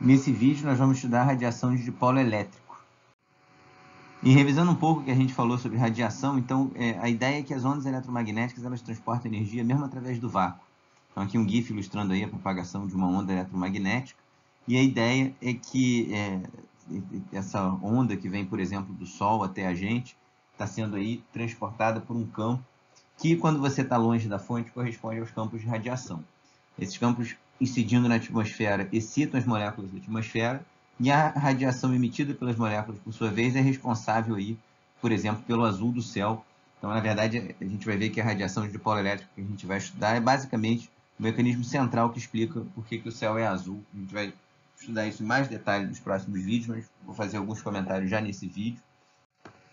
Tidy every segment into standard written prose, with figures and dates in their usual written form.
Nesse vídeo nós vamos estudar radiação de dipolo elétrico. E revisando um pouco o que a gente falou sobre radiação, então a ideia é que as ondas eletromagnéticas elas transportam energia mesmo através do vácuo. Então aqui um GIF ilustrando aí a propagação de uma onda eletromagnética. E a ideia é que essa onda que vem, por exemplo, do Sol até a gente, está sendo aí transportada por um campo que, quando você está longe da fonte, corresponde aos campos de radiação. Esses campos incidindo na atmosfera excitam as moléculas da atmosfera e a radiação emitida pelas moléculas, por sua vez, é responsável aí, por exemplo, pelo azul do céu. Então, na verdade, a gente vai ver que a radiação de dipolo elétrico que a gente vai estudar é basicamente o mecanismo central que explica por que o céu é azul. A gente vai estudar isso em mais detalhe nos próximos vídeos, mas vou fazer alguns comentários já nesse vídeo.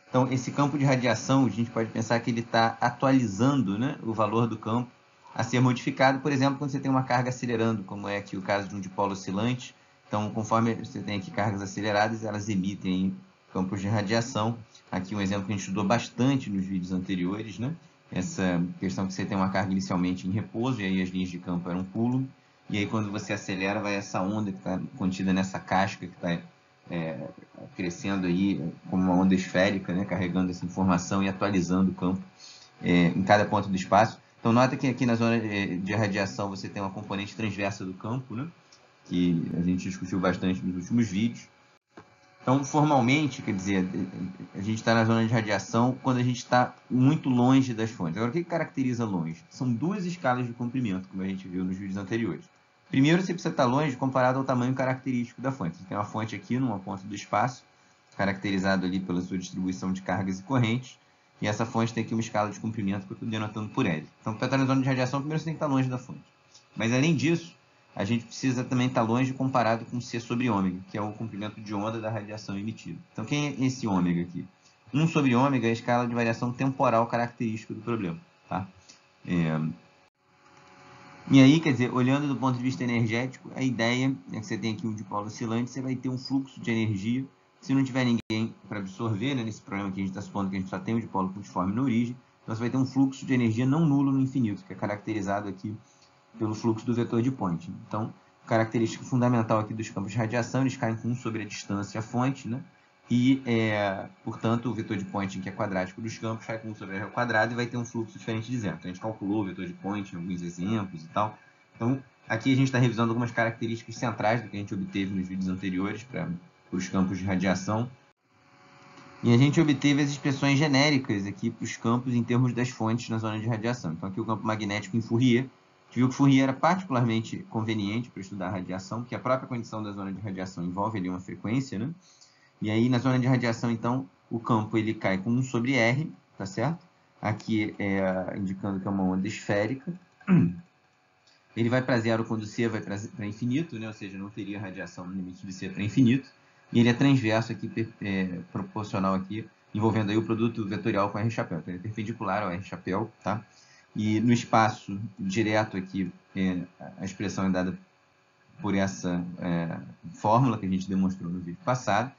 Então, esse campo de radiação, a gente pode pensar que ele está atualizando, né, o valor do campo a ser modificado, por exemplo, quando você tem uma carga acelerando, como é aqui o caso de um dipolo oscilante. Então, conforme você tem aqui cargas aceleradas, elas emitem campos de radiação. Aqui um exemplo que a gente estudou bastante nos vídeos anteriores, né? Essa questão que você tem uma carga inicialmente em repouso, e aí as linhas de campo eram Coulomb, e aí quando você acelera, vai essa onda que está contida nessa casca, que está crescendo aí como uma onda esférica, né? Carregando essa informação e atualizando o campo em cada ponto do espaço. Então, nota que aqui na zona de radiação você tem uma componente transversa do campo, né? Que a gente discutiu bastante nos últimos vídeos. Então, formalmente, quer dizer, a gente está na zona de radiação quando a gente está muito longe das fontes. Agora, o que caracteriza longe? São duas escalas de comprimento, como a gente viu nos vídeos anteriores. Primeiro, você precisa estar longe comparado ao tamanho característico da fonte. Você tem uma fonte aqui, numa ponta do espaço, caracterizado ali pela sua distribuição de cargas e correntes, e essa fonte tem aqui uma escala de comprimento que eu estou denotando por L. Então, para estar na zona de radiação, primeiro você tem que estar longe da fonte. Mas, além disso, a gente precisa também estar longe comparado com C sobre ômega, que é o comprimento de onda da radiação emitida. Então, quem é esse ômega aqui? 1 sobre ômega é a escala de variação temporal característica do problema. Tá? E aí, quer dizer, olhando do ponto de vista energético, a ideia é que você tem aqui um dipolo oscilante, você vai ter um fluxo de energia. Se não tiver ninguém para absorver, né, nesse problema que a gente está supondo que a gente só tem um dipolo puntiforme na origem, então você vai ter um fluxo de energia não nulo no infinito, que é caracterizado aqui pelo fluxo do vetor de Poynting. Então, característica fundamental aqui dos campos de radiação, eles caem com 1 sobre a distância à fonte, né? E, portanto, o vetor de Poynting, que é quadrático dos campos, cai com 1 sobre r ao quadrado e vai ter um fluxo diferente de zero. Então, a gente calculou o vetor de Poynting em alguns exemplos e tal. Então, aqui a gente está revisando algumas características centrais do que a gente obteve nos vídeos anteriores para os campos de radiação. E a gente obteve as expressões genéricas aqui para os campos em termos das fontes na zona de radiação. Então, aqui o campo magnético em Fourier. A gente viu que Fourier era particularmente conveniente para estudar a radiação, porque a própria condição da zona de radiação envolve ali uma frequência, né? E aí, na zona de radiação, então, o campo ele cai com 1 sobre R, tá certo? Aqui indicando que é uma onda esférica. Ele vai para zero quando C vai para infinito, né? Ou seja, não teria radiação no limite de C para infinito. E ele é transverso aqui, proporcional aqui, envolvendo aí o produto vetorial com R chapéu. Então, ele é perpendicular ao R chapéu, tá? E no espaço direto aqui, a expressão é dada por essa fórmula que a gente demonstrou no vídeo passado.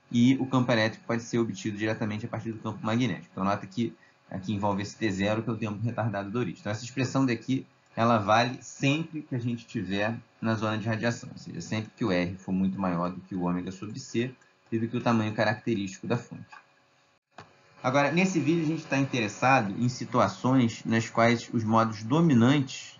E o campo elétrico pode ser obtido diretamente a partir do campo magnético. Então, nota que aqui envolve esse T0, que é o tempo retardado da origem. Então, essa expressão daqui, ela vale sempre que a gente estiver na zona de radiação, ou seja, sempre que o R for muito maior do que o ômega sobre C e do que o tamanho característico da fonte. Agora, nesse vídeo, a gente está interessado em situações nas quais os modos dominantes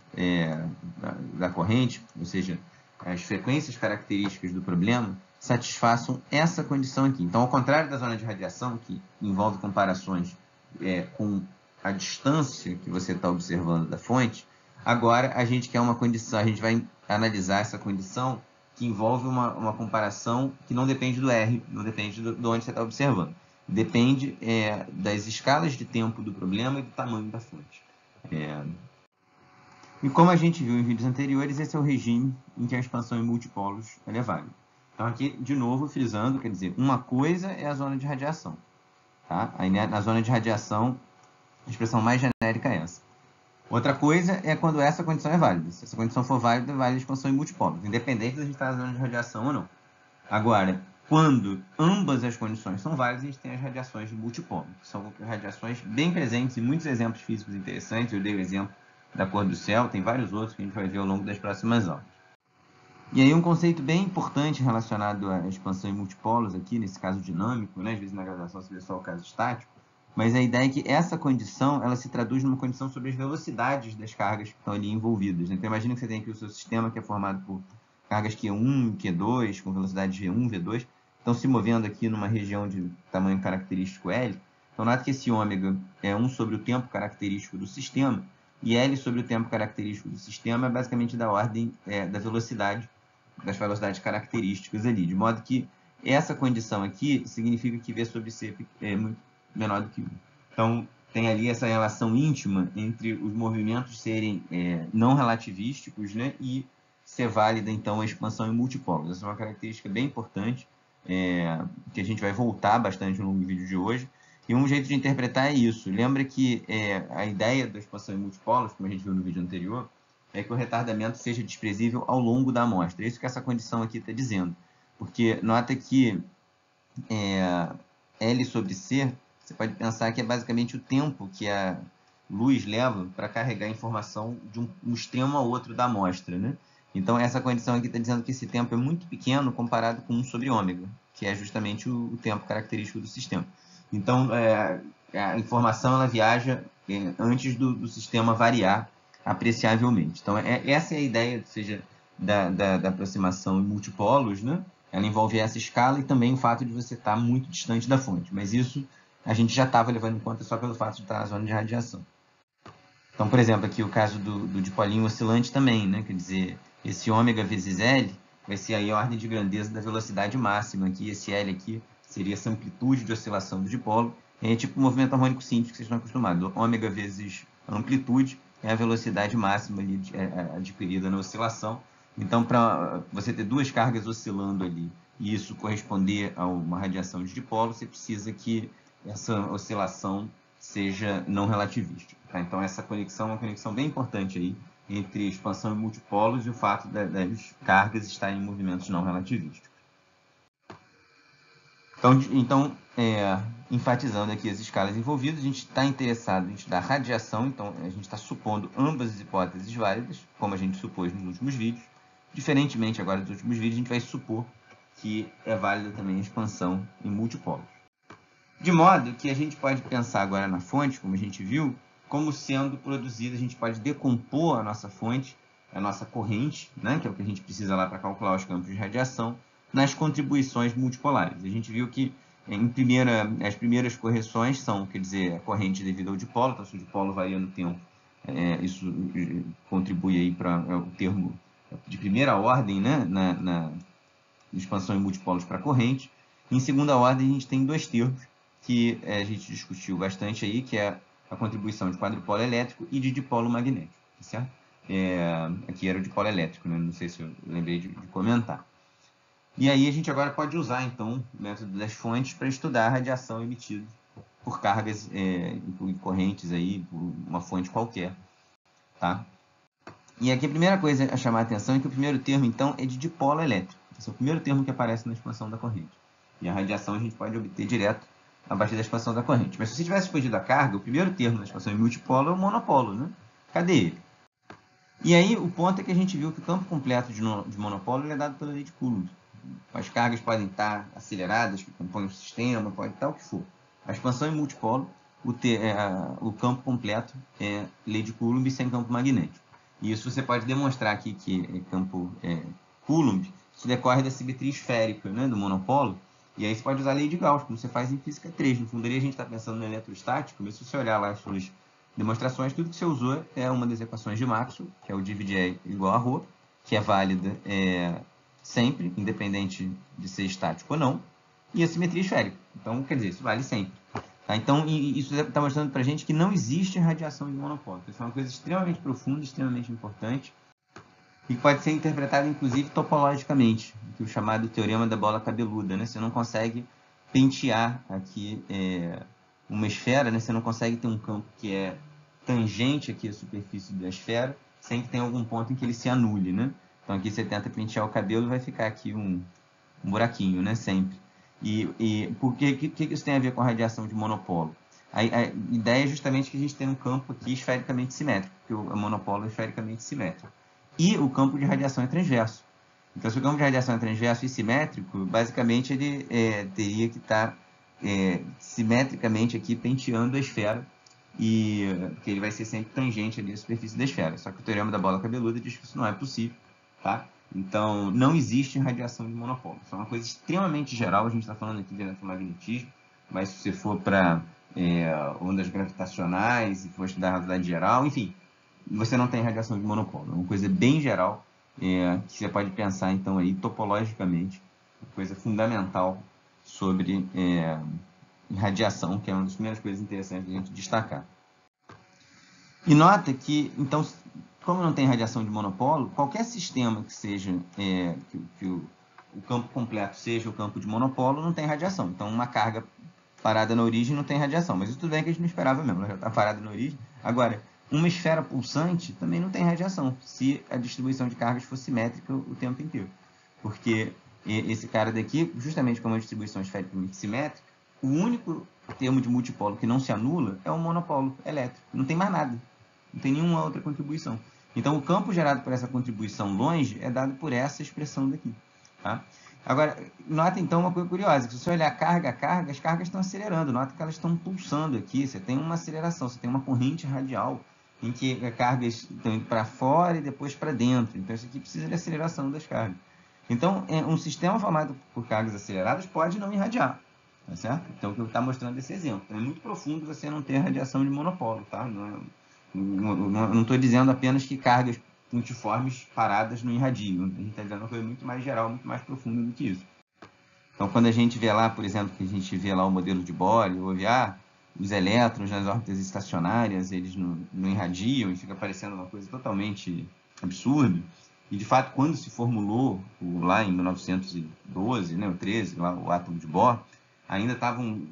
da corrente, ou seja, as frequências características do problema, satisfaçam essa condição aqui. Então, ao contrário da zona de radiação, que envolve comparações com a distância que você está observando da fonte, agora a gente quer uma condição, a gente vai analisar essa condição que envolve uma comparação que não depende do R, não depende de onde você está observando. Depende das escalas de tempo do problema e do tamanho da fonte. E como a gente viu em vídeos anteriores, esse é o regime em que a expansão em multipolos é válida. Então, aqui, de novo, frisando, quer dizer, uma coisa é a zona de radiação. Tá? Aí, na zona de radiação, a expressão mais genérica é essa. Outra coisa é quando essa condição é válida. Se essa condição for válida, vale a expansão em multipolos, independente de a gente estar na zona de radiação ou não. Agora, quando ambas as condições são válidas, a gente tem as radiações de multipolo, que são radiações bem presentes em muitos exemplos físicos interessantes. Eu dei o exemplo da cor do céu, tem vários outros que a gente vai ver ao longo das próximas aulas. E aí um conceito bem importante relacionado à expansão em multipolos aqui, nesse caso dinâmico, né? Às vezes na graduação se vê só o caso estático, mas a ideia é que essa condição, ela se traduz numa condição sobre as velocidades das cargas que estão ali envolvidas, né? Então imagina que você tem aqui o seu sistema que é formado por cargas Q1, Q2, com velocidade G1, V2, estão se movendo aqui numa região de tamanho característico L. Então nota que esse ômega é 1 sobre o tempo característico do sistema, e L sobre o tempo característico do sistema é basicamente da ordem da velocidade, das velocidades características ali, de modo que essa condição aqui significa que V sobre C é muito menor do que 1. Então, tem ali essa relação íntima entre os movimentos serem não relativísticos, né, e ser válida, então, a expansão em multipolos. Essa é uma característica bem importante, que a gente vai voltar bastante no vídeo de hoje. E um jeito de interpretar é isso. Lembra que a ideia da expansão em multipolos, como a gente viu no vídeo anterior, é que o retardamento seja desprezível ao longo da amostra. É isso que essa condição aqui está dizendo. Porque nota que L sobre C, você pode pensar que é basicamente o tempo que a luz leva para carregar a informação de um extremo ao outro da amostra, né? Então, essa condição aqui está dizendo que esse tempo é muito pequeno comparado com 1 sobre ômega, que é justamente o tempo característico do sistema. Então, a informação ela viaja antes do sistema variar apreciavelmente. Então, essa é a ideia, seja da aproximação em multipolos, né? Ela envolve essa escala e também o fato de você estar muito distante da fonte. Mas isso a gente já estava levando em conta só pelo fato de estar na zona de radiação. Então, por exemplo, aqui o caso do dipolinho oscilante também, né? Quer dizer, esse ômega vezes L vai ser aí a ordem de grandeza da velocidade máxima aqui. Esse L aqui seria essa amplitude de oscilação do dipolo. É tipo o movimento harmônico simples que vocês estão acostumados. Ômega vezes amplitude é a velocidade máxima ali adquirida na oscilação. Então, para você ter duas cargas oscilando ali e isso corresponder a uma radiação de dipolo, você precisa que essa oscilação seja não relativística. Tá? Então, essa conexão é uma conexão bem importante aí entre expansão e multipolos e o fato das cargas estarem em movimentos não relativísticos. Então enfatizando aqui as escalas envolvidas, a gente está interessado em estudar radiação, então a gente está supondo ambas as hipóteses válidas, como a gente supôs nos últimos vídeos. Diferentemente agora dos últimos vídeos, a gente vai supor que é válida também a expansão em multipolos. De modo que a gente pode pensar agora na fonte, como a gente viu, como sendo produzida, a gente pode decompor a nossa fonte, a nossa corrente, né, que é o que a gente precisa lá para calcular os campos de radiação, nas contribuições multipolares. A gente viu que as primeiras correções são, quer dizer, a corrente devido ao dipolo, então se o dipolo varia no tempo, isso contribui aí para o termo de primeira ordem, né, na expansão em multipolos para a corrente. Em segunda ordem, a gente tem dois termos que a gente discutiu bastante aí, que é a contribuição de quadrupolo elétrico e de dipolo magnético, certo? Aqui era o dipolo elétrico, né? Não sei se eu lembrei de comentar. E aí a gente agora pode usar, então, o método das fontes para estudar a radiação emitida por cargas por correntes aí, por uma fonte qualquer, tá? E aqui a primeira coisa a chamar a atenção é que o primeiro termo, então, é de dipolo elétrico. Esse é o primeiro termo que aparece na expansão da corrente. E a radiação a gente pode obter direto a partir da expansão da corrente. Mas se você tivesse expandido a carga, o primeiro termo da expansão em multipolo é o monopolo, né? Cadê ele? E aí o ponto é que a gente viu que o campo completo de monopolo é dado pela lei de Coulomb. As cargas podem estar aceleradas, que compõem o sistema, pode estar o que for. A expansão em multipolo, o campo completo é lei de Coulomb sem campo magnético. E isso você pode demonstrar aqui que campo Coulomb, que decorre da simetria esférica, né, do monopolo. E aí você pode usar a lei de Gauss, como você faz em física 3. No fundo, ali a gente está pensando no eletrostático, mas se você olhar lá as suas demonstrações, tudo que você usou é uma das equações de Maxwell, que é o dividir igual a ρ, que é válida sempre, independente de ser estático ou não, e a simetria esférica. Então, quer dizer, isso vale sempre. Tá? Então, isso está mostrando para a gente que não existe radiação de monopolo. Isso é uma coisa extremamente profunda, extremamente importante, e pode ser interpretado, inclusive, topologicamente, que é o chamado teorema da bola cabeluda. Né? Você não consegue pentear aqui uma esfera, né? Você não consegue ter um campo que é tangente aqui à superfície da esfera, sem que tenha algum ponto em que ele se anule. Né? Então, aqui você tenta pentear o cabelo e vai ficar aqui um buraquinho, né? Sempre. E por que isso tem a ver com a radiação de monopolo? A ideia é justamente que a gente tem um campo aqui esfericamente simétrico, porque o monopolo é esfericamente simétrico. E o campo de radiação é transverso. Então, se o campo de radiação é transverso e simétrico, basicamente ele teria que estar simetricamente aqui penteando a esfera, que ele vai ser sempre tangente ali à superfície da esfera. Só que o teorema da bola cabeluda diz que isso não é possível, tá? Então, não existe radiação de monopolo. Isso é uma coisa extremamente geral. A gente está falando aqui de eletromagnetismo, mas se você for para ondas gravitacionais, se for estudar a relatividade geral, enfim, você não tem radiação de monopolo. É uma coisa bem geral, que você pode pensar, então, aí, topologicamente, uma coisa fundamental sobre radiação, que é uma das primeiras coisas interessantes de a gente destacar. E nota que, então, como não tem radiação de monopolo, qualquer sistema que seja, que o campo completo seja o campo de monopolo, não tem radiação. Então, uma carga parada na origem não tem radiação. Mas isso tudo bem que a gente não esperava mesmo, ela já está parada na origem. Agora, uma esfera pulsante também não tem radiação, se a distribuição de cargas for simétrica o tempo inteiro. Porque esse cara daqui, justamente como a distribuição esfericamente simétrica, o único termo de multipolo que não se anula é o monopolo elétrico. Não tem mais nada. Não tem nenhuma outra contribuição. Então, o campo gerado por essa contribuição longe é dado por essa expressão daqui. Tá? Agora, nota então uma coisa curiosa, que se você olhar carga a carga, as cargas estão acelerando. Nota que elas estão pulsando aqui. Você tem uma aceleração, você tem uma corrente radial em que as cargas estão indo para fora e depois para dentro. Então, isso aqui precisa de aceleração das cargas. Então, um sistema formado por cargas aceleradas pode não irradiar. Tá certo? Então, o que eu estou mostrando esse exemplo. É muito profundo você não ter radiação de monopolo. Tá? Não estou dizendo apenas que cargas multiformes paradas não irradiam. A gente está dizendo uma coisa muito mais geral, muito mais profunda do que isso. Então, quando a gente vê lá, por exemplo, que a gente vê lá o modelo de Bohr, ou os elétrons nas órbitas estacionárias, eles não irradiam e fica parecendo uma coisa totalmente absurda. E, de fato, quando se formulou, lá em 1912, né, o 13, lá, o átomo de Bohr, ainda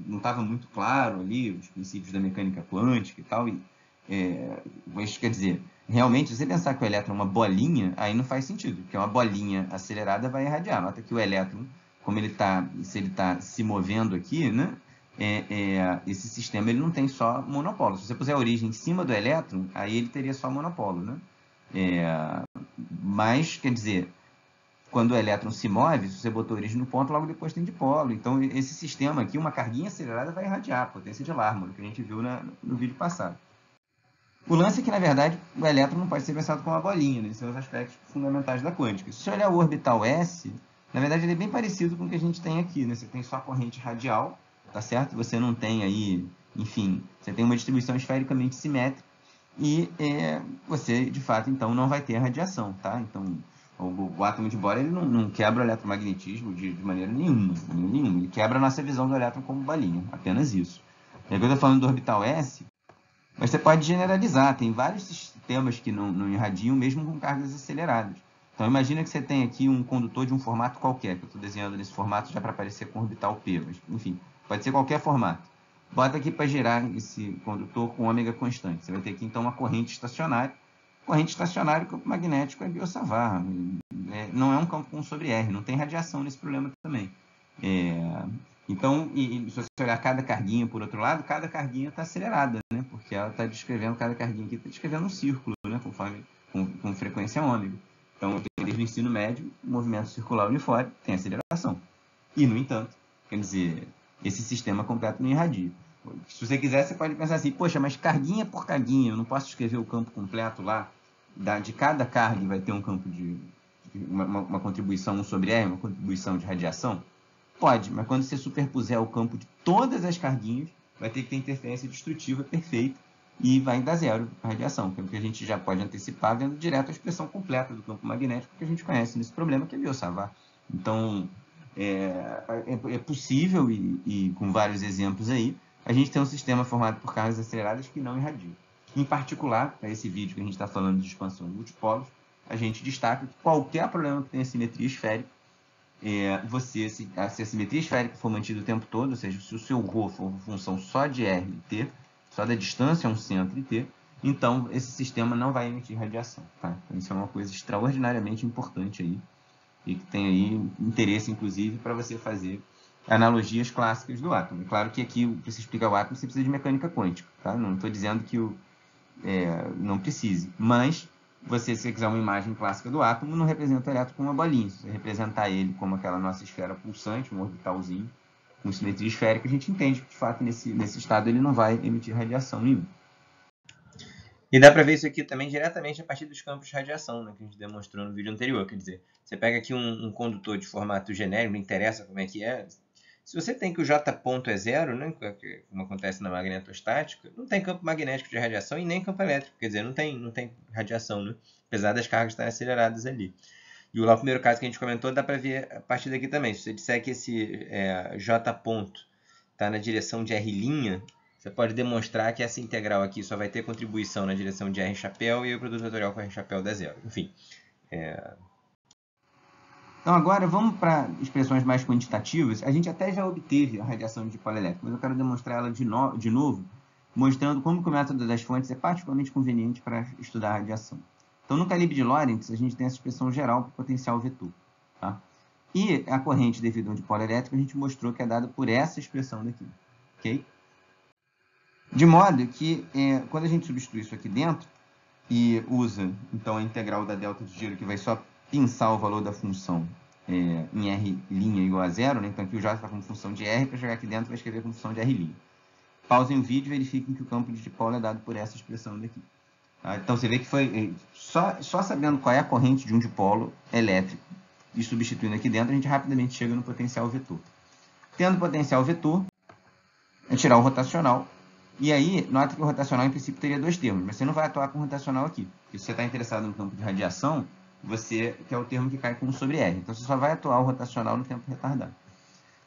não estava muito claro ali os princípios da mecânica quântica e tal. Isso quer dizer, realmente, se você pensar que o elétron é uma bolinha, aí não faz sentido, porque uma bolinha acelerada vai irradiar. Nota que o elétron, como se ele está se movendo aqui, né, esse sistema ele não tem só monopolo. Se você puser a origem em cima do elétron, aí ele teria só monopolo. Né? Mas, quer dizer, quando o elétron se move, se você botou a origem no ponto, logo depois tem dipolo. Então, esse sistema aqui, uma carguinha acelerada, vai irradiar, potência de Larmor, que a gente viu no vídeo passado. O lance é que, na verdade, o elétron não pode ser pensado como uma bolinha, né? Esses são os aspectos fundamentais da quântica. Se você olhar o orbital S, na verdade, ele é bem parecido com o que a gente tem aqui, né? Você tem só a corrente radial, tá certo? Você não tem aí, enfim, você tem uma distribuição esfericamente simétrica e você, de fato, então, não vai ter radiação, tá? Então, o átomo de Bohr ele não quebra o eletromagnetismo de maneira nenhuma. Ele quebra a nossa visão do elétron como bolinha, apenas isso. E agora eu estou falando do orbital S, mas você pode generalizar, tem vários sistemas que não irradiam, mesmo com cargas aceleradas. Então, imagina que você tem aqui um condutor de um formato qualquer, que eu estou desenhando nesse formato já para aparecer com orbital P, mas, enfim, pode ser qualquer formato. Bota aqui para gerar esse condutor com ômega constante. Você vai ter aqui, então, uma corrente estacionária. Corrente estacionária, o campo magnético é Biot-Savart. Não é um campo com sobre R, não tem radiação nesse problema também. Então, se você olhar cada carguinha por outro lado, cada carguinha está acelerada, né? Porque ela está descrevendo, cada carguinha aqui está descrevendo um círculo, né? Com frequência ômega. Então, desde o ensino médio, o movimento circular uniforme tem aceleração. E, no entanto, quer dizer, esse sistema completo não irradia. Se você quiser, você pode pensar assim, poxa, mas carguinha por carguinha, eu não posso escrever o campo completo lá, de cada carga vai ter um campo uma contribuição 1 sobre R, uma contribuição de radiação? Pode, mas quando você superpuser o campo de todas as carguinhas, vai ter que ter interferência destrutiva perfeita e vai dar zero a radiação, que é o que a gente já pode antecipar vendo direto a expressão completa do campo magnético que a gente conhece nesse problema, que é Biot-Savart. Então, é possível, e com vários exemplos aí, a gente ter um sistema formado por cargas aceleradas que não irradiam. Em particular, para esse vídeo que a gente está falando de expansão de multipolos, a gente destaca que qualquer problema que tenha simetria esférica, se a simetria esférica for mantida o tempo todo, ou seja, se o seu ρ for função só de R e T, só da distância a um centro e T, então esse sistema não vai emitir radiação. Tá? Então, isso é uma coisa extraordinariamente importante aí, e que tem aí interesse, inclusive, para você fazer analogias clássicas do átomo. É claro que aqui, para se explicar o átomo, você precisa de mecânica quântica. Tá? Não estou dizendo que não precise, mas você, se você quiser uma imagem clássica do átomo, não representa o elétron como uma bolinha. Se você representar ele como aquela nossa esfera pulsante, um orbitalzinho, com simetria esférica, a gente entende que, de fato, nesse estado ele não vai emitir radiação nenhuma. E dá para ver isso aqui também diretamente a partir dos campos de radiação, né, que a gente demonstrou no vídeo anterior. Quer dizer, você pega aqui um condutor de formato genérico, não interessa como é que é. Se você tem que o J ponto é zero, né, como acontece na magnetostática, não tem campo magnético de radiação e nem campo elétrico. Quer dizer, não tem radiação, né, apesar das cargas estarem aceleradas ali. E lá o primeiro caso que a gente comentou, dá para ver a partir daqui também. Se você disser que esse J ponto está na direção de R', você pode demonstrar que essa integral aqui só vai ter contribuição na direção de R chapéu e o produto vetorial com R chapéu dá zero. Enfim. Então agora vamos para expressões mais quantitativas. A gente até já obteve a radiação de dipolo elétrico, mas eu quero demonstrar ela de novo, mostrando como que o método das fontes é particularmente conveniente para estudar a radiação. Então no calibre de Lorentz, a gente tem essa expressão geral para o potencial vetor. Tá? E a corrente devido a um dipolo elétrico, a gente mostrou que é dada por essa expressão daqui. Ok? De modo que, quando a gente substitui isso aqui dentro e usa, então, a integral da delta de giro, que vai só pinçar o valor da função em R' igual a zero, né? Então, aqui o J está como função de R, para chegar aqui dentro vai escrever como função de R'. Pausem o vídeo e verifiquem que o campo de dipolo é dado por essa expressão daqui. Tá? Então, você vê que foi só sabendo qual é a corrente de um dipolo elétrico e substituindo aqui dentro, a gente rapidamente chega no potencial vetor. Tendo potencial vetor, é tirar o rotacional. E aí, nota que o rotacional, em princípio, teria dois termos, mas você não vai atuar com o rotacional aqui. Porque se você está interessado no campo de radiação, você quer o termo que cai como sobre R. Então, você só vai atuar o rotacional no tempo retardado.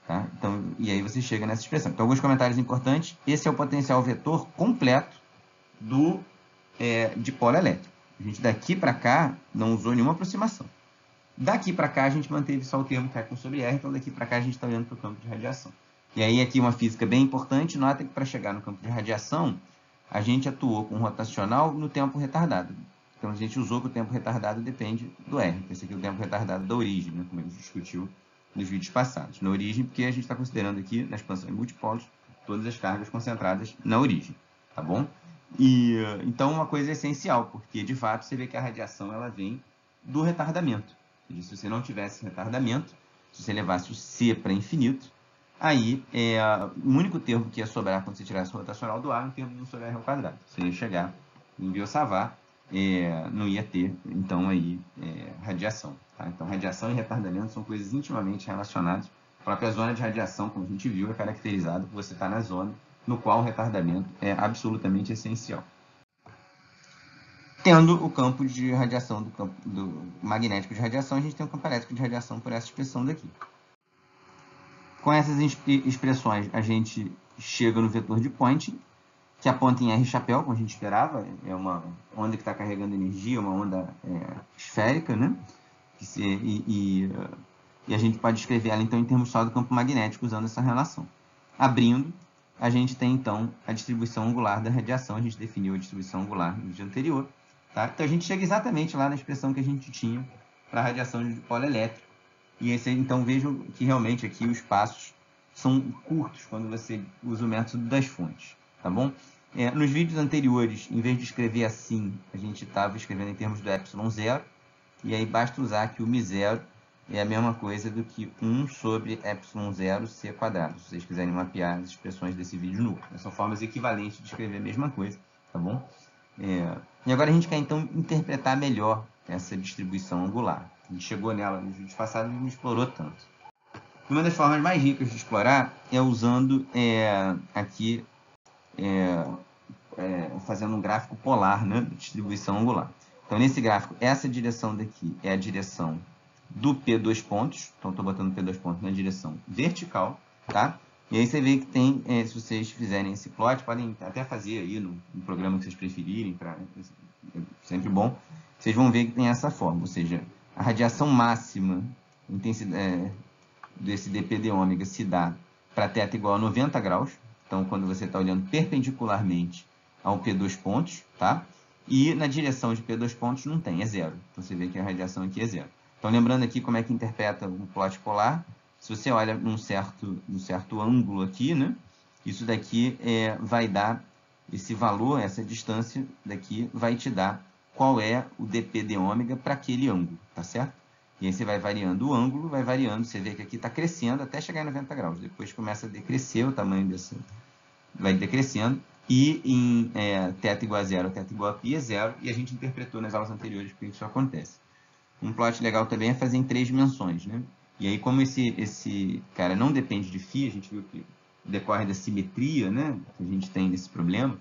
Tá? Então, e aí você chega nessa expressão. Então, alguns comentários importantes. Esse é o potencial vetor completo do dipolo elétrico. A gente, daqui para cá, não usou nenhuma aproximação. Daqui para cá, a gente manteve só o termo que cai como sobre R. Então, daqui para cá, a gente está olhando para o campo de radiação. E aí, aqui uma física bem importante, nota que para chegar no campo de radiação, a gente atuou com rotacional no tempo retardado. Então, a gente usou que o tempo retardado depende do R. Esse aqui é o tempo retardado da origem, né, como a gente discutiu nos vídeos passados. Na origem, porque a gente está considerando aqui, na expansão em multipolos, todas as cargas concentradas na origem. Tá bom? E, então, uma coisa essencial, porque, de fato, você vê que a radiação ela vem do retardamento. Ou seja, se você não tivesse retardamento, se você levasse o C para infinito, aí, o único termo que ia sobrar quando você tirasse o rotacional do ar é um termo de 1 sobre R ao quadrado. Você ia chegar em Biot-Savart, não ia ter, então, aí, radiação. Tá? Então, radiação e retardamento são coisas intimamente relacionadas. A própria zona de radiação, como a gente viu, é caracterizada por você estar na zona no qual o retardamento é absolutamente essencial. Tendo o campo de radiação, do campo magnético de radiação, a gente tem o campo elétrico de radiação por essa expressão daqui. Com essas expressões, a gente chega no vetor de Poynting, que aponta em R chapéu, como a gente esperava. É uma onda que está carregando energia, uma onda esférica, né? E a gente pode escrever ela, então, em termos só do campo magnético, usando essa relação. Abrindo, a gente tem, então, a distribuição angular da radiação. A gente definiu a distribuição angular no vídeo anterior. Tá? Então, a gente chega exatamente lá na expressão que a gente tinha para a radiação de dipolo elétrico. E então vejam que realmente aqui os passos são curtos quando você usa o método das fontes, tá bom? Nos vídeos anteriores, em vez de escrever assim, a gente estava escrevendo em termos do ε0, e aí basta usar que o μ0 é a mesma coisa do que 1 sobre ε0 c quadrado, se vocês quiserem mapear as expressões desse vídeo no outro. São formas equivalentes de escrever a mesma coisa, tá bom? E agora a gente quer então interpretar melhor essa distribuição angular. A gente chegou nela nos vídeos passados e não explorou tanto. Uma das formas mais ricas de explorar é usando aqui, fazendo um gráfico polar, né, de distribuição angular. Então, nesse gráfico, essa direção daqui é a direção do P2 pontos. Então, estou botando P2 pontos na direção vertical, tá? E aí você vê que tem, se vocês fizerem esse plot, podem até fazer aí no programa que vocês preferirem, é sempre bom. Vocês vão ver que tem essa forma, ou seja, a radiação máxima desse dp de ômega se dá para θ igual a 90 graus. Então, quando você está olhando perpendicularmente ao P2 pontos, tá? E na direção de P2 pontos não tem, é zero. Então, você vê que a radiação aqui é zero. Então, lembrando aqui como é que interpreta um plot polar. Se você olha num certo ângulo aqui, né? Isso daqui vai dar esse valor, essa distância daqui vai te dar qual é o dp de ômega para aquele ângulo, tá certo? E aí você vai variando o ângulo, vai variando, você vê que aqui está crescendo até chegar em 90 graus. Depois começa a decrescer o tamanho desse, vai decrescendo, e em θ igual a zero, θ igual a π é zero, e a gente interpretou nas aulas anteriores porque isso acontece. Um plot legal também é fazer em 3 dimensões, né? E aí, como esse cara não depende de φ, a gente viu que decorre da simetria, né, que a gente tem nesse problema,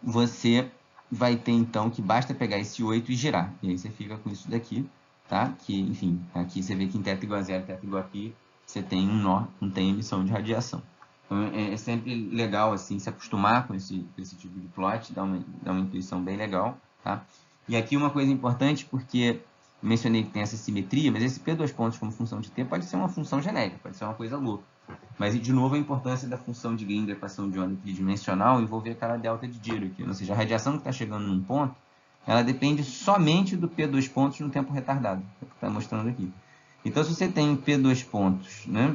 você vai ter, então, que basta pegar esse 8 e girar. E aí você fica com isso daqui, tá? Que, enfim, aqui você vê que em θ igual a zero, θ igual a π, você tem um nó, não tem emissão de radiação. Então, é sempre legal, assim, se acostumar com esse tipo de plot, dá uma intuição bem legal, tá? E aqui uma coisa importante, porque eu mencionei que tem essa simetria, mas esse P2 pontos como função de T pode ser uma função genérica, pode ser uma coisa louca. Mas, de novo, a importância da função de gain da equação de onda tridimensional envolver aquela delta de Dirac, ou seja, a radiação que está chegando num ponto, ela depende somente do P2 pontos no tempo retardado, é o que está mostrando aqui. Então, se você tem P2 pontos, né,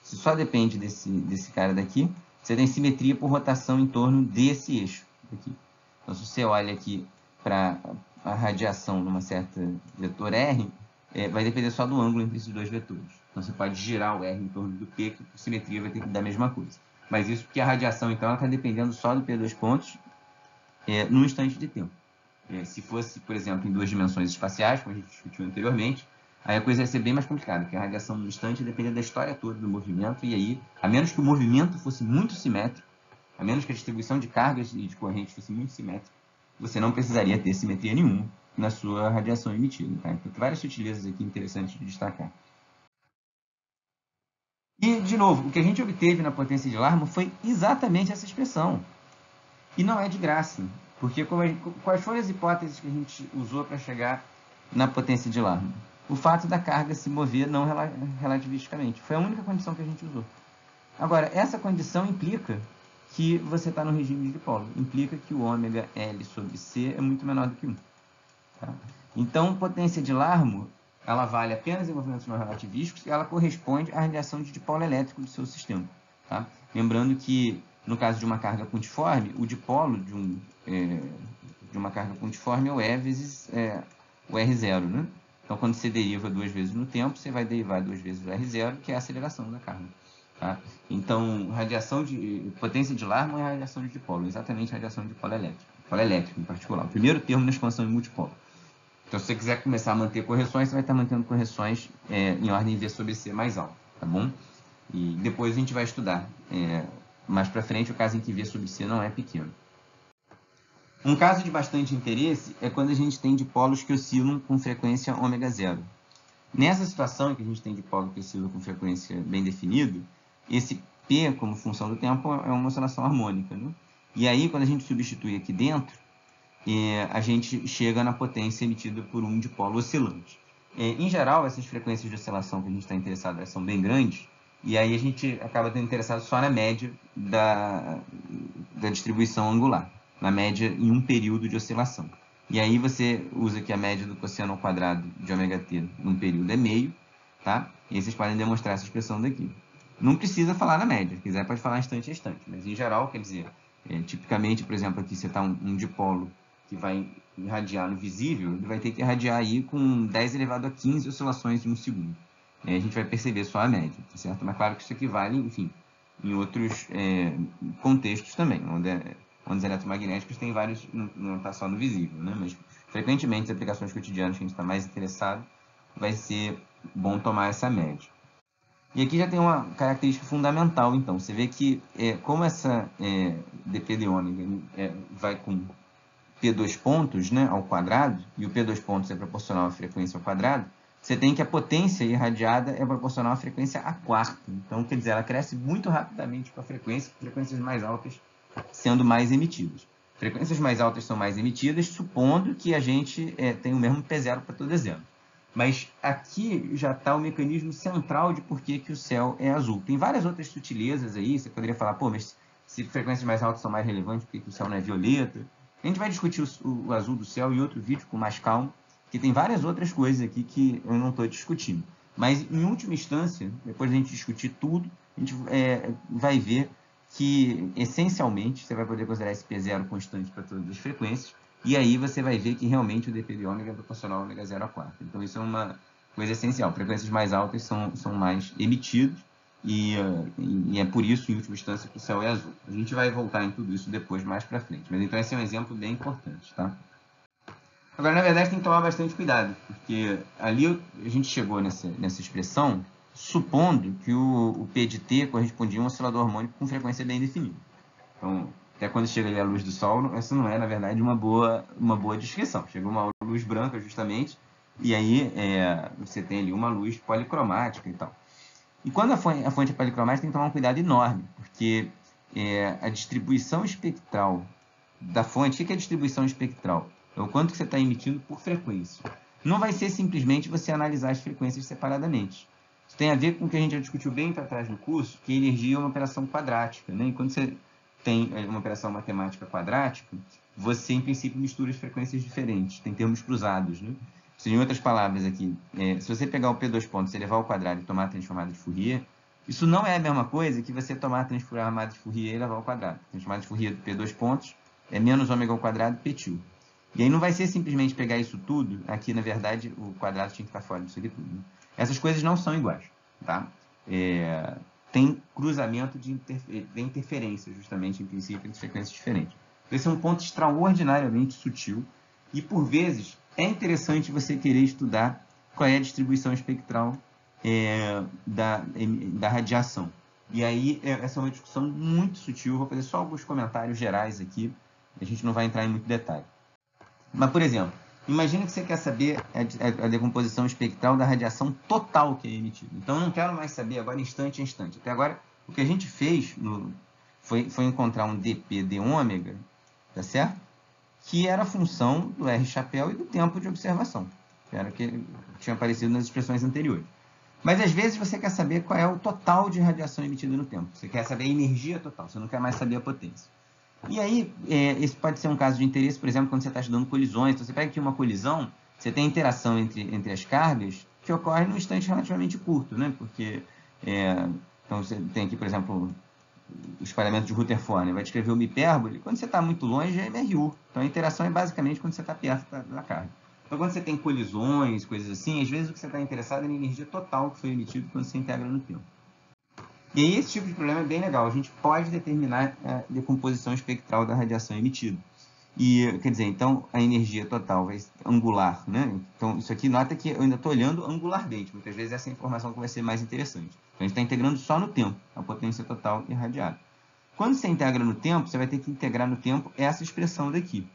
se só depende desse cara daqui, você tem simetria por rotação em torno desse eixo aqui. Então, se você olha aqui para a radiação numa certa vetor R, vai depender só do ângulo entre esses dois vetores. Então, você pode girar o R em torno do P, que por simetria vai ter que dar a mesma coisa. Mas isso porque a radiação, então, está dependendo só do P2 pontos num instante de tempo. Se fosse, por exemplo, em 2 dimensões espaciais, como a gente discutiu anteriormente, aí a coisa ia ser bem mais complicada, porque a radiação no instante depende da história toda do movimento, e aí, a menos que o movimento fosse muito simétrico, a menos que a distribuição de cargas e de correntes fosse muito simétrica, você não precisaria ter simetria nenhuma na sua radiação emitida. Tá? Então, tem várias sutilezas aqui interessantes de destacar. E, de novo, o que a gente obteve na potência de Larmor foi exatamente essa expressão. E não é de graça, porque quais foram as hipóteses que a gente usou para chegar na potência de Larmor? O fato da carga se mover não relativisticamente. Foi a única condição que a gente usou. Agora, essa condição implica que você está no regime de dipolo. Implica que o ômega L sobre C é muito menor do que 1. Tá? Então, potência de Larmor, ela vale apenas em movimentos não relativísticos e ela corresponde à radiação de dipolo elétrico do seu sistema. Tá? Lembrando que, no caso de uma carga pontiforme, o dipolo de uma carga pontiforme é o E vezes o R0. Né? Então, quando você deriva 2 vezes no tempo, você vai derivar 2 vezes o R0, que é a aceleração da carga. Tá? Então, potência de Larmor é a radiação de dipolo, exatamente a radiação de dipolo elétrico em particular. O primeiro termo na expansão em multipolo. Então, se você quiser começar a manter correções, você vai estar mantendo correções em ordem V sobre C mais alta, tá bom? E depois a gente vai estudar mais para frente o caso em que V sobre C não é pequeno. Um caso de bastante interesse é quando a gente tem dipolos que oscilam com frequência ômega zero. Nessa situação em que a gente tem dipolo que oscila com frequência bem definida, esse P, como função do tempo, é uma oscilação harmônica. Né? E aí, quando a gente substitui aqui dentro, a gente chega na potência emitida por um dipolo oscilante. Em geral, essas frequências de oscilação que a gente está interessado elas são bem grandes, e aí a gente acaba tendo interessado só na média da distribuição angular, na média em um período de oscilação. E aí você usa que a média do cosseno ao quadrado de ômega-t num período é meio, tá? E aí vocês podem demonstrar essa expressão daqui. Não precisa falar na média, se quiser pode falar instante a instante, mas em geral, quer dizer, tipicamente, por exemplo, aqui você está um dipolo que vai irradiar no visível, ele vai ter que irradiar aí com 10 elevado a 15 oscilações em um segundo. A gente vai perceber só a média, tá certo? Mas claro que isso equivale, enfim, em outros contextos também, ondas eletromagnéticas tem vários, não está só no visível, né? Mas frequentemente, as aplicações cotidianas que a gente está mais interessado, vai ser bom tomar essa média. E aqui já tem uma característica fundamental, então. Você vê que, como essa dp de ômega vai com P2 pontos, né, ao quadrado, e o P2 pontos é proporcional à frequência ao quadrado, você tem que a potência irradiada é proporcional à frequência à quarta. Então, quer dizer, ela cresce muito rapidamente com a frequências mais altas sendo mais emitidas. Frequências mais altas são mais emitidas, supondo que a gente tem o mesmo P0 para todo exemplo. Mas aqui já está o mecanismo central de por que o céu é azul. Tem várias outras sutilezas aí, você poderia falar, pô, mas se frequências mais altas são mais relevantes, por que o céu não é violeta? A gente vai discutir o azul do céu em outro vídeo com mais calma, que tem várias outras coisas aqui que eu não estou discutindo. Mas, em última instância, depois de a gente discutir tudo, a gente vai ver que, essencialmente, você vai poder considerar esse P0 constante para todas as frequências, e aí você vai ver que realmente o dp de ômega é proporcional a ômega 0 a 4. Então, isso é uma coisa essencial. Frequências mais altas são mais emitidas, e é por isso, em última instância, que o céu é azul. A gente vai voltar em tudo isso depois, mais para frente. Mas, então, esse é um exemplo bem importante, tá? Agora, na verdade, tem que tomar bastante cuidado, porque ali a gente chegou nessa expressão supondo que o P de T correspondia a um oscilador harmônico com frequência bem definida. Então, até quando chega ali a luz do Sol, essa não é, na verdade, uma boa descrição. Chegou uma luz branca, justamente, e aí você tem ali uma luz policromática e tal. E quando a fonte é policromática, tem que tomar um cuidado enorme, porque a distribuição espectral da fonte, o que é a distribuição espectral? É o quanto que você está emitindo por frequência. Não vai ser simplesmente você analisar as frequências separadamente. Isso tem a ver com o que a gente já discutiu bem para trás no curso, que energia é uma operação quadrática, né? E quando você tem uma operação matemática quadrática, você, em princípio, mistura as frequências diferentes, tem termos cruzados, né? Em outras palavras aqui, se você pegar o P2 pontos e levar ao quadrado e tomar a transformada de Fourier, isso não é a mesma coisa que você tomar a transformada de Fourier e levar ao quadrado. A transformada de Fourier do P2 pontos é menos ômega ao quadrado P2. E aí não vai ser simplesmente pegar isso tudo, aqui na verdade o quadrado tinha que estar fora disso aqui tudo. Né? Essas coisas não são iguais, tá? Tem cruzamento de interferência, justamente, em princípio, entre frequências diferentes. Então, esse é um ponto extraordinariamente sutil e, por vezes, é interessante você querer estudar qual é a distribuição espectral da radiação. E aí, essa é uma discussão muito sutil, vou fazer só alguns comentários gerais aqui, a gente não vai entrar em muito detalhe. Mas, por exemplo, imagina que você quer saber a decomposição espectral da radiação total que é emitida. Então, eu não quero mais saber agora instante a instante. Até agora, o que a gente fez foi encontrar um dp de ômega, tá certo? Que era a função do R chapéu e do tempo de observação, que era o que tinha aparecido nas expressões anteriores. Mas, às vezes, você quer saber qual é o total de radiação emitida no tempo. Você quer saber a energia total, você não quer mais saber a potência. E aí, esse pode ser um caso de interesse, por exemplo, quando você está estudando colisões. Então, você pega aqui uma colisão, você tem interação entre as cargas que ocorre num instante relativamente curto, né? Porque, então, você tem aqui, por exemplo, o espalhamento de Rutherford, vai descrever uma hipérbole. Quando você está muito longe, é MRU. Então, a interação é basicamente quando você está perto da carga. Então, quando você tem colisões, coisas assim, às vezes o que você está interessado é na energia total que foi emitida quando você integra no tempo. E aí, esse tipo de problema é bem legal. A gente pode determinar a decomposição espectral da radiação emitida. E, quer dizer, então, a energia total vai ser angular, né? Então, isso aqui, nota que eu ainda estou olhando angularmente. Muitas vezes essa é a informação que vai ser mais interessante. Então, a gente está integrando só no tempo, a potência total irradiada. Quando você integra no tempo, você vai ter que integrar no tempo essa expressão daqui.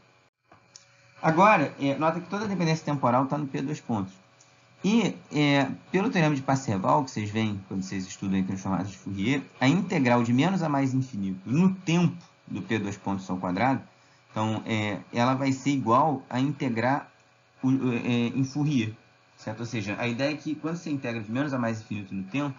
Agora, nota que toda a dependência temporal está no P2 pontos. E, pelo teorema de Parseval, que vocês veem quando vocês estudam em transformadas de Fourier, a integral de menos a mais infinito no tempo do P2 pontos ao quadrado, então, ela vai ser igual a integrar em Fourier, certo? Ou seja, a ideia é que quando você integra de menos a mais infinito no tempo,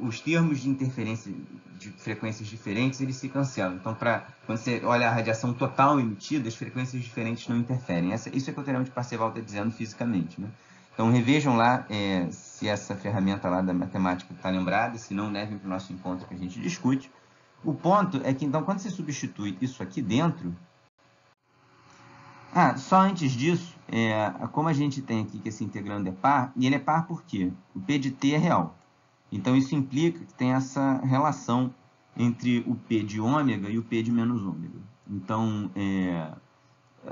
os termos de interferência de frequências diferentes, eles se cancelam. Então, quando você olha a radiação total emitida, as frequências diferentes não interferem. Isso é que o teorema de Parseval está dizendo fisicamente, né? Então, revejam lá se essa ferramenta lá da matemática está lembrada, se não, levem para o nosso encontro que a gente discute. O ponto é que, então, quando você substitui isso aqui dentro... só antes disso, como a gente tem aqui que esse integrando é par, e ele é par por quê? O P de T é real. Então, isso implica que tem essa relação entre o P de ômega e o P de menos ômega. Então,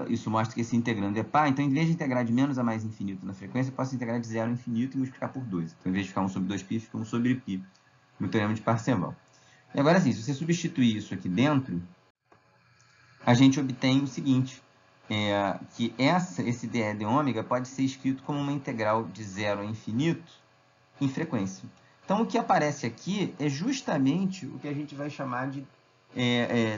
isso mostra que esse integrando é par. Então, em vez de integrar de menos a mais infinito na frequência, eu posso integrar de 0 a infinito e multiplicar por 2. Então, em vez de ficar 1 sobre 2π, fica 1 sobre π, no teorema de Parseval. E agora, sim, se você substituir isso aqui dentro, a gente obtém o seguinte, que esse dE de ômega pode ser escrito como uma integral de 0 a infinito em frequência. Então, o que aparece aqui é justamente o que a gente vai chamar de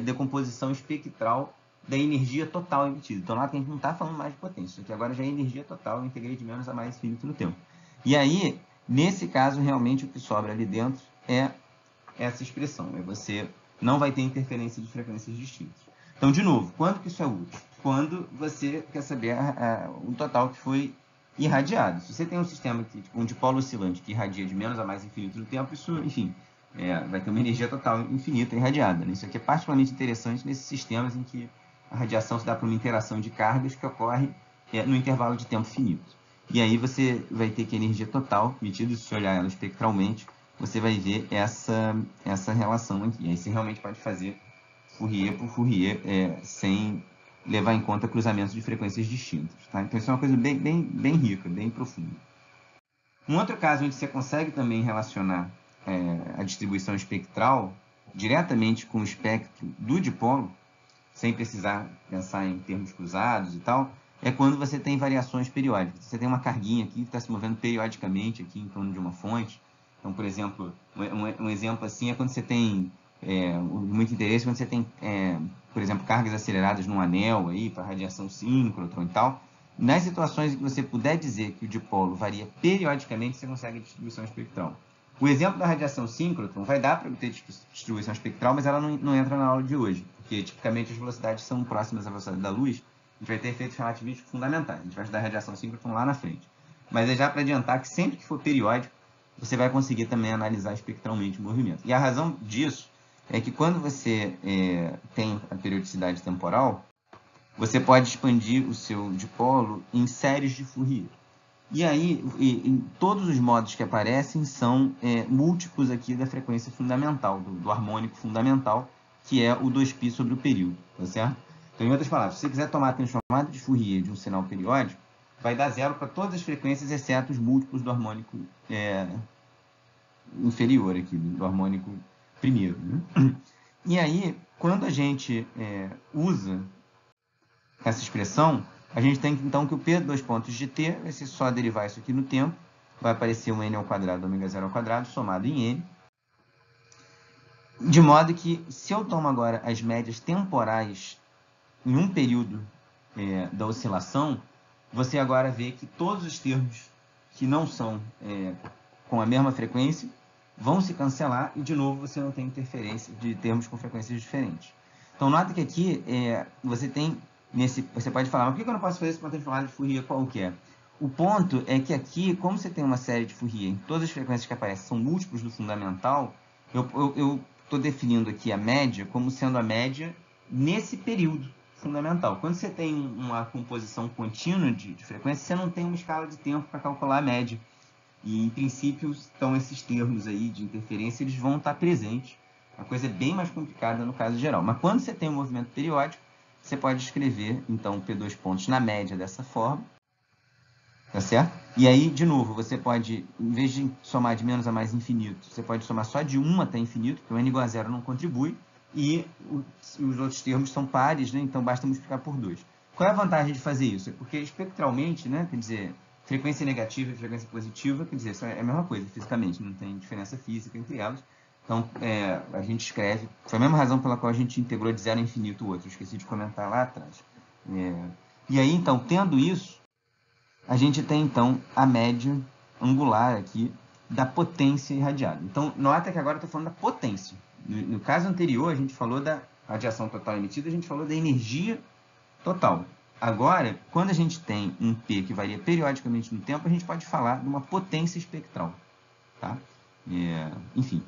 decomposição espectral da energia total emitida. Então, lá a gente não está falando mais de potência. Isso aqui agora já é energia total, eu integrei de menos a mais infinito no tempo. E aí, nesse caso, realmente o que sobra ali dentro é essa expressão. Você não vai ter interferência de frequências distintas. Então, de novo, quando que isso é útil? Quando você quer saber o total que foi irradiado. Se você tem um sistema um dipolo oscilante que irradia de menos a mais infinito no tempo, isso, enfim, vai ter uma energia total infinita irradiada, né? Isso aqui é particularmente interessante nesses sistemas em que a radiação se dá por uma interação de cargas que ocorre no intervalo de tempo finito. E aí você vai ter que a energia total, metida, se você olhar ela espectralmente, você vai ver essa relação aqui. Aí você realmente pode fazer Fourier por Fourier sem levar em conta cruzamentos de frequências distintas. Tá? Então isso é uma coisa bem rica, bem profunda. Um outro caso onde você consegue também relacionar a distribuição espectral diretamente com o espectro do dipolo, sem precisar pensar em termos cruzados e tal, é quando você tem variações periódicas. Você tem uma carguinha aqui que está se movendo periodicamente aqui em torno de uma fonte. Então, por exemplo, um exemplo assim é quando você tem muito interesse, quando você tem, por exemplo, cargas aceleradas num anel aí para radiação síncrotron e tal. Nas situações em que você puder dizer que o dipolo varia periodicamente, você consegue distribuição espectral. O exemplo da radiação síncrotron vai dar para obter distribuição espectral, mas ela não entra na aula de hoje, porque tipicamente as velocidades são próximas à velocidade da luz. A gente vai ter efeitos relativísticos fundamentais. A gente vai estudar a radiação síncrotron lá na frente. Mas é já para adiantar que sempre que for periódico, você vai conseguir também analisar espectralmente o movimento. E a razão disso é que quando você tem a periodicidade temporal, você pode expandir o seu dipolo em séries de Fourier. E aí, todos os modos que aparecem são múltiplos aqui da frequência fundamental, do harmônico fundamental, que é o 2π sobre o período, tá certo? Então, em outras palavras, se você quiser tomar a transformada de Fourier de um sinal periódico, vai dar zero para todas as frequências, exceto os múltiplos do harmônico inferior aqui, do harmônico primeiro. Né? E aí, quando a gente usa essa expressão, a gente tem então que o P dois pontos de t vai ser só derivar isso aqui no tempo, vai aparecer um n ao quadrado, ômega zero ao quadrado, somado em n, de modo que, se eu tomo agora as médias temporais em um período da oscilação, você agora vê que todos os termos que não são com a mesma frequência vão se cancelar e, de novo, você não tem interferência de termos com frequências diferentes. Então, nota que aqui você tem você pode falar, mas por que eu não posso fazer isso com uma transformada de Fourier qualquer? O ponto é que aqui, como você tem uma série de Fourier em todas as frequências que aparecem são múltiplos do fundamental, eu estou definindo aqui a média como sendo a média nesse período fundamental. Quando você tem uma composição contínua de frequência, você não tem uma escala de tempo para calcular a média. E, em princípio, estão esses termos aí de interferência, eles vão estar presentes. A coisa é bem mais complicada no caso geral. Mas quando você tem um movimento periódico, você pode escrever, então, P2 pontos na média dessa forma. Tá certo? E aí, de novo, você pode, em vez de somar de menos a mais infinito, você pode somar só de 1 até infinito, porque o n igual a zero não contribui, e os outros termos são pares, né? Então basta multiplicar por 2. Qual é a vantagem de fazer isso? É porque espectralmente, né? Quer dizer, frequência negativa e frequência positiva, quer dizer, isso é a mesma coisa fisicamente, não tem diferença física entre elas. Então, a gente escreve, foi a mesma razão pela qual a gente integrou de zero a infinito o outro, eu esqueci de comentar lá atrás. E aí, então, tendo isso, a gente tem, então, a média angular aqui da potência irradiada. Então, nota que agora eu estou falando da potência. No caso anterior, a gente falou da radiação total emitida, a gente falou da energia total. Agora, quando a gente tem um P que varia periodicamente no tempo, a gente pode falar de uma potência espectral. Tá? Enfim.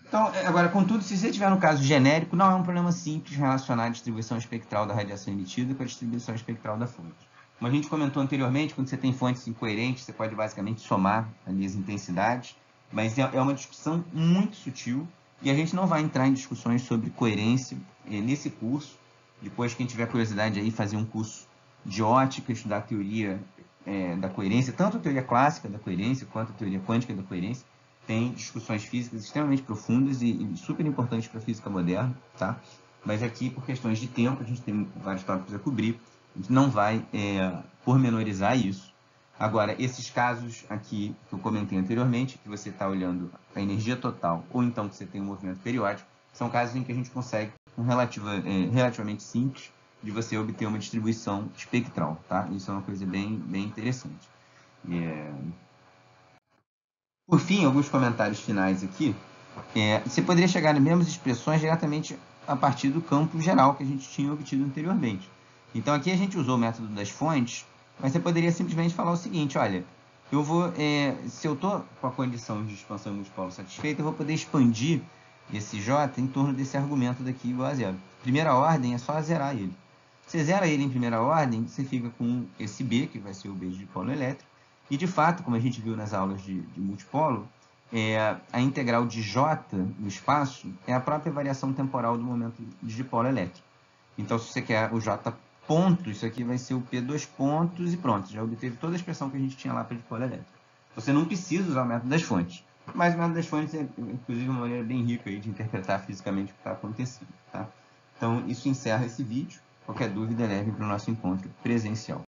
Então, agora, contudo, se você tiver no caso genérico, não é um problema simples relacionar a distribuição espectral da radiação emitida com a distribuição espectral da fonte. Como a gente comentou anteriormente, quando você tem fontes incoerentes, você pode basicamente somar ali as intensidades, mas é uma discussão muito sutil e a gente não vai entrar em discussões sobre coerência nesse curso. Depois, quem tiver curiosidade aí, fazer um curso de ótica, estudar a teoria da coerência, tanto a teoria clássica da coerência quanto a teoria quântica da coerência, tem discussões físicas extremamente profundas e super importantes para a física moderna, tá? Mas aqui, por questões de tempo, a gente tem vários tópicos a cobrir, a gente não vai pormenorizar isso. Agora, esses casos aqui que eu comentei anteriormente, que você está olhando a energia total, ou então que você tem um movimento periódico, são casos em que a gente consegue, relativamente simples, de você obter uma distribuição espectral, tá? Isso é uma coisa bem interessante. Por fim, alguns comentários finais aqui. Você poderia chegar nas mesmas expressões diretamente a partir do campo geral que a gente tinha obtido anteriormente. Então, aqui a gente usou o método das fontes, mas você poderia simplesmente falar o seguinte, olha, Se eu estou com a condição de expansão multipolo satisfeita, eu vou poder expandir esse J em torno desse argumento daqui igual a zero. Primeira ordem é só zerar ele. Você zera ele em primeira ordem, você fica com esse B, que vai ser o B de dipolo elétrico, e de fato, como a gente viu nas aulas de multipolo, a integral de J no espaço é a própria variação temporal do momento de dipolo elétrico. Então, se você quer o J ponto, isso aqui vai ser o P dois pontos e pronto, já obteve toda a expressão que a gente tinha lá para dipolo elétrico. Você não precisa usar o método das fontes, mas o método das fontes é, inclusive, uma maneira bem rica aí de interpretar fisicamente o que está acontecendo. Tá? Então, isso encerra esse vídeo. Qualquer dúvida, leve para o nosso encontro presencial.